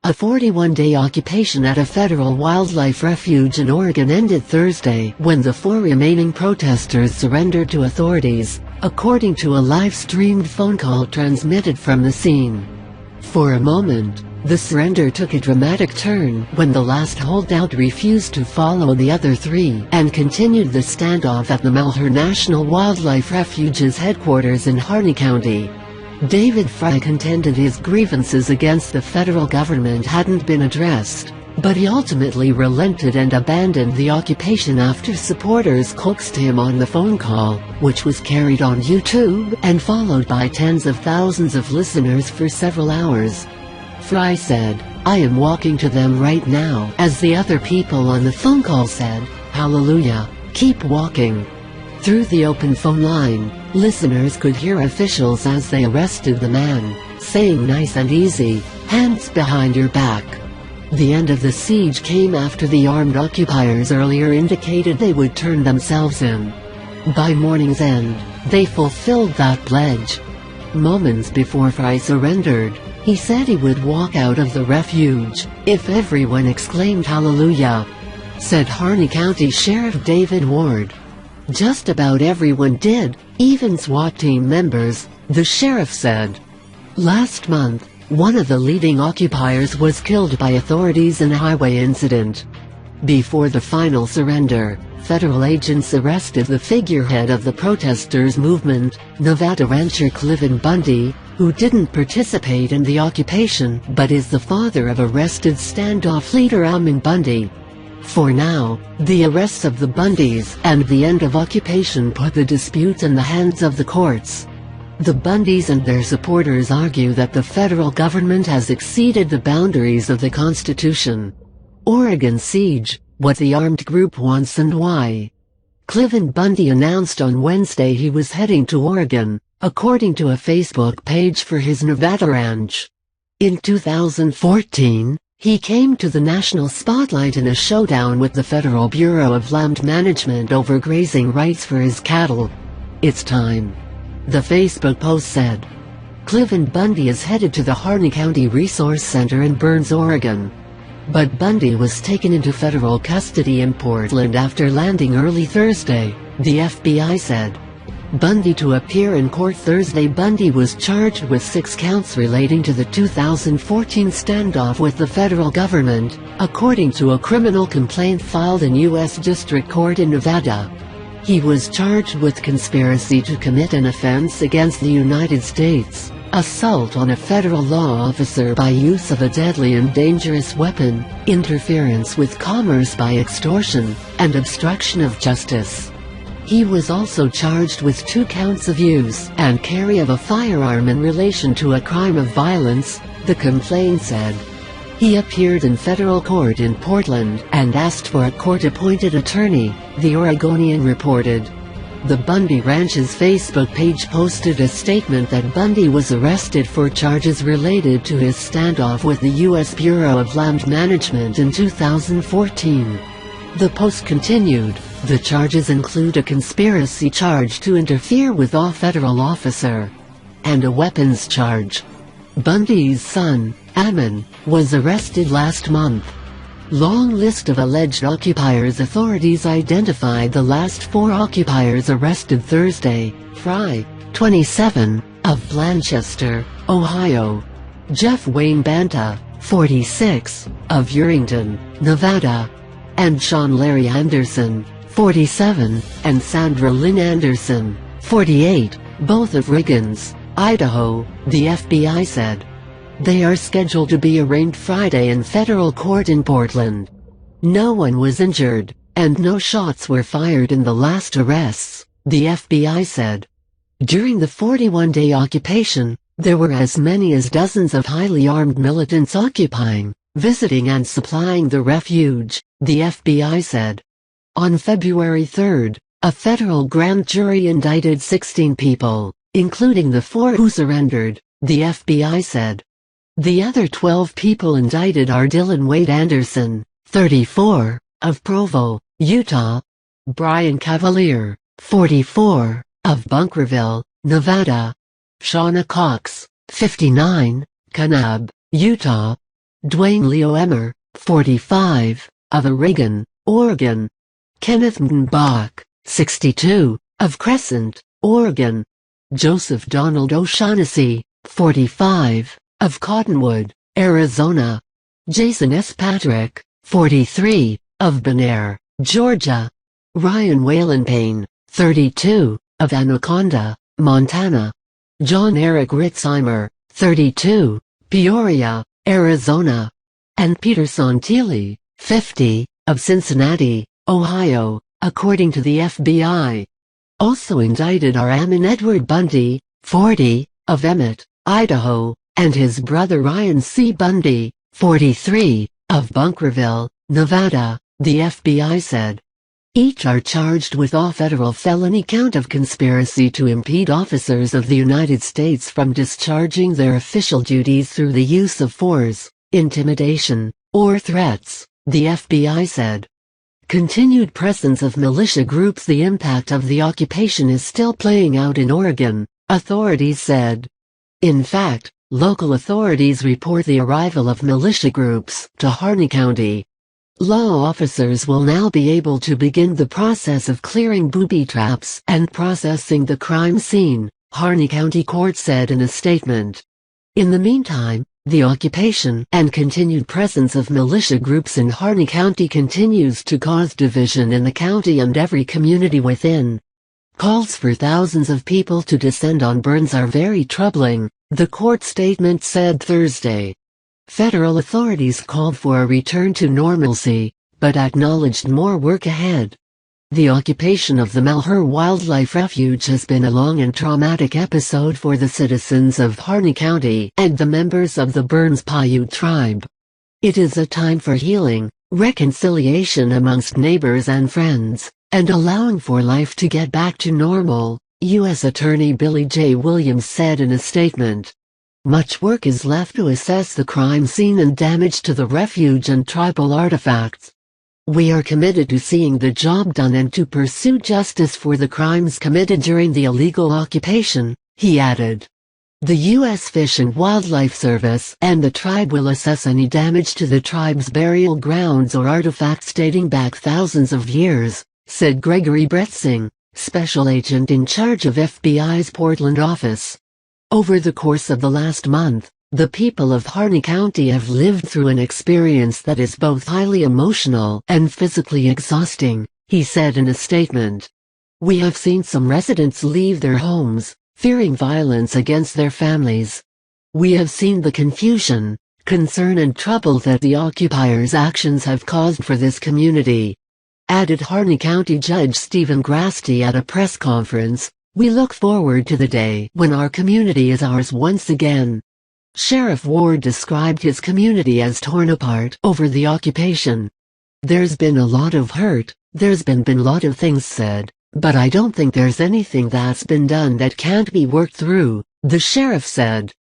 A 41-day occupation at a federal wildlife refuge in Oregon ended Thursday when the 4 remaining protesters surrendered to authorities, according to a live-streamed phone call transmitted from the scene. For a moment, the surrender took a dramatic turn when the last holdout refused to follow the other 3 and continued the standoff at the Malheur National Wildlife Refuge's headquarters in Harney County. David Fry contended his grievances against the federal government hadn't been addressed, but he ultimately relented and abandoned the occupation after supporters coaxed him on the phone call, which was carried on YouTube and followed by tens of thousands of listeners for several hours. Fry said, "I am walking to them right now," as the other people on the phone call said, "Hallelujah, keep walking." Through the open phone line, listeners could hear officials as they arrested the man, saying "nice and easy, hands behind your back." The end of the siege came after the armed occupiers earlier indicated they would turn themselves in. By morning's end, they fulfilled that pledge. Moments before Fry surrendered, he said he would walk out of the refuge if everyone exclaimed "Hallelujah," said Harney County Sheriff David Ward. "Just about everyone did, even SWAT team members," the sheriff said. Last month, one of the leading occupiers was killed by authorities in a highway incident. Before the final surrender, federal agents arrested the figurehead of the protesters' movement, Nevada rancher Cliven Bundy, who didn't participate in the occupation but is the father of arrested standoff leader Ammon Bundy. For now, the arrests of the Bundys and the end of occupation put the dispute in the hands of the courts. The Bundys and their supporters argue that the federal government has exceeded the boundaries of the Constitution. Oregon siege, what the armed group wants and why. Cliven Bundy announced on Wednesday he was heading to Oregon, according to a Facebook page for his Nevada ranch. In 2014, he came to the national spotlight in a showdown with the Federal Bureau of Land Management over grazing rights for his cattle. "It's time," the Facebook post said. Cliven Bundy is headed to the Harney County Resource Center in Burns, Oregon. But Bundy was taken into federal custody in Portland after landing early Thursday, the FBI said. Bundy to appear in court Thursday. Bundy was charged with 6 counts relating to the 2014 standoff with the federal government, according to a criminal complaint filed in U.S. District Court in Nevada. He was charged with conspiracy to commit an offense against the United States, assault on a federal law officer by use of a deadly and dangerous weapon, interference with commerce by extortion, and obstruction of justice. He was also charged with 2 counts of use and carry of a firearm in relation to a crime of violence, the complaint said. He appeared in federal court in Portland and asked for a court-appointed attorney, the Oregonian reported. The Bundy Ranch's Facebook page posted a statement that Bundy was arrested for charges related to his standoff with the U.S. Bureau of Land Management in 2014. The post continued, "The charges include a conspiracy charge to interfere with a federal officer and a weapons charge." Bundy's son, Ammon, was arrested last month. Long list of alleged occupiers. Authorities identified the last 4 occupiers arrested Thursday: Fry, 27, of Blanchester, Ohio; Jeff Wayne Banta, 46, of Urington, Nevada; and Sean Larry Anderson, 47, and Sandra Lynn Anderson, 48, both of Riggins, Idaho, the FBI said. They are scheduled to be arraigned Friday in federal court in Portland. No one was injured, and no shots were fired in the last arrests, the FBI said. During the 41-day occupation, there were as many as dozens of highly armed militants occupying, visiting and supplying the refuge, the FBI said. On February 3, a federal grand jury indicted 16 people, including the 4 who surrendered, the FBI said. The other 12 people indicted are Dylan Wade Anderson, 34, of Provo, Utah; Brian Cavalier, 44, of Bunkerville, Nevada; Shauna Cox, 59, Kanab, Utah; Dwayne Leo Emmer, 45, of Oregon, Oregon. Kenneth Bach, 62, of Crescent, Oregon. Joseph Donald O'Shaughnessy, 45, of Cottonwood, Arizona. Jason S. Patrick, 43, of Bonaire, Georgia. Ryan Whalen Payne, 32, of Anaconda, Montana. John Eric Ritzheimer, 32, Peoria, Arizona. And Peter Santilli, 50, of Cincinnati, Ohio, according to the FBI. Also indicted are Ammon Edward Bundy, 40, of Emmett, Idaho, and his brother Ryan C. Bundy, 43, of Bunkerville, Nevada, the FBI said. Each are charged with a federal felony count of conspiracy to impede officers of the United States from discharging their official duties through the use of force, intimidation, or threats, the FBI said. Continued presence of militia groups. The impact of the occupation is still playing out in Oregon, authorities said. In fact, local authorities report the arrival of militia groups to Harney County. Law officers will now be able to begin the process of clearing booby traps and processing the crime scene, Harney County Court said in a statement. In the meantime, the occupation and continued presence of militia groups in Harney County continues to cause division in the county and every community within. Calls for thousands of people to descend on Burns are very troubling, the court statement said Thursday. Federal authorities called for a return to normalcy, but acknowledged more work ahead. The occupation of the Malheur Wildlife Refuge has been a long and traumatic episode for the citizens of Harney County and the members of the Burns Paiute tribe. It is a time for healing, reconciliation amongst neighbors and friends, and allowing for life to get back to normal, U.S. Attorney Billy J. Williams said in a statement. Much work is left to assess the crime scene and damage to the refuge and tribal artifacts. We are committed to seeing the job done and to pursue justice for the crimes committed during the illegal occupation, he added. The U.S. Fish and Wildlife Service and the tribe will assess any damage to the tribe's burial grounds or artifacts dating back thousands of years, said Gregory Bretsing, special agent in charge of FBI's Portland office. Over the course of the last month, the people of Harney County have lived through an experience that is both highly emotional and physically exhausting, he said in a statement. We have seen some residents leave their homes, fearing violence against their families. We have seen the confusion, concern and trouble that the occupiers' actions have caused for this community. Added Harney County Judge Stephen Grasty at a press conference, we look forward to the day when our community is ours once again. Sheriff Ward described his community as torn apart over the occupation. There's been a lot of hurt, there's been a lot of things said, but I don't think there's anything that's been done that can't be worked through, the sheriff said.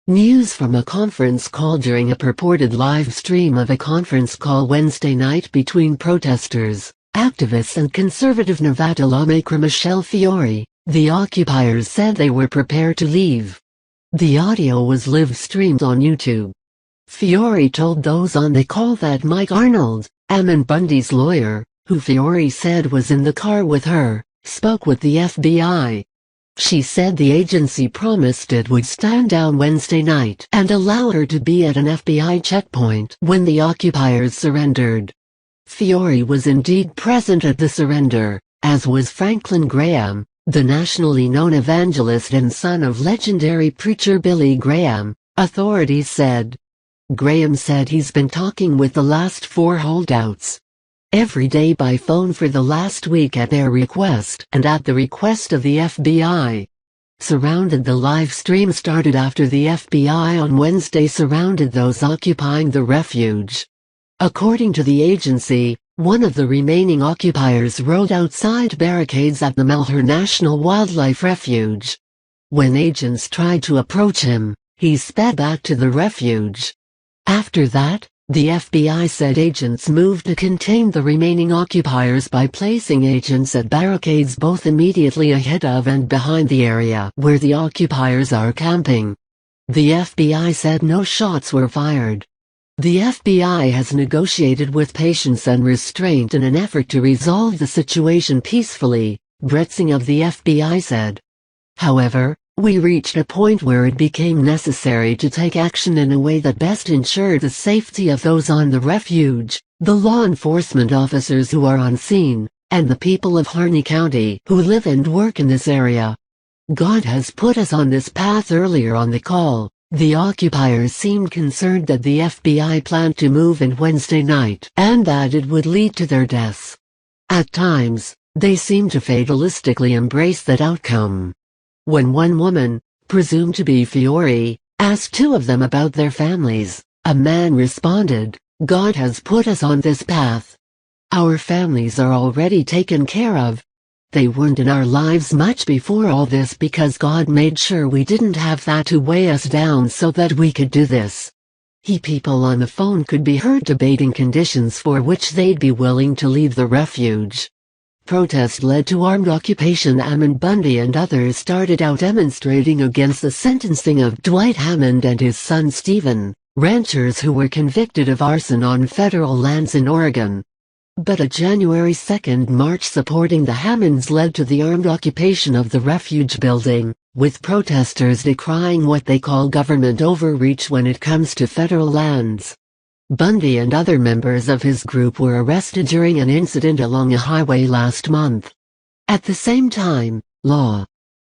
News from a conference call during a purported live stream of a conference call Wednesday night between protesters, activists and conservative Nevada lawmaker Michelle Fiore. The occupiers said they were prepared to leave. The audio was live-streamed on YouTube. Fiore told those on the call that Mike Arnold, Ammon Bundy's lawyer, who Fiore said was in the car with her, spoke with the FBI. She said the agency promised it would stand down Wednesday night and allow her to be at an FBI checkpoint when the occupiers surrendered. Fiore was indeed present at the surrender, as was Franklin Graham, the nationally known evangelist and son of legendary preacher Billy Graham, authorities said. Graham said he's been talking with the last 4 holdouts every day by phone for the last week at their request and at the request of the FBI. The live stream started after the FBI on Wednesday surrounded those occupying the refuge. According to the agency, one of the remaining occupiers rode outside barricades at the Malheur National Wildlife Refuge. When agents tried to approach him, he sped back to the refuge. After that, the FBI said agents moved to contain the remaining occupiers by placing agents at barricades both immediately ahead of and behind the area where the occupiers are camping. The FBI said no shots were fired. The FBI has negotiated with patience and restraint in an effort to resolve the situation peacefully, Bretzing of the FBI said. However, we reached a point where it became necessary to take action in a way that best ensured the safety of those on the refuge, the law enforcement officers who are on scene, and the people of Harney County who live and work in this area. God has put us on this path. Earlier on the call, the occupiers seemed concerned that the FBI planned to move in Wednesday night and that it would lead to their deaths. At times, they seemed to fatalistically embrace that outcome. When one woman, presumed to be Fiore, asked two of them about their families, a man responded, "God has put us on this path. Our families are already taken care of. They weren't in our lives much before all this because God made sure we didn't have that to weigh us down so that we could do this." People on the phone could be heard debating conditions for which they'd be willing to leave the refuge. Protest led to armed occupation. Cliven Bundy and others started out demonstrating against the sentencing of Dwight Hammond and his son Stephen, ranchers who were convicted of arson on federal lands in Oregon. But a January 2 march supporting the Hammonds led to the armed occupation of the refuge building, with protesters decrying what they call government overreach when it comes to federal lands. Bundy and other members of his group were arrested during an incident along a highway last month. At the same time, law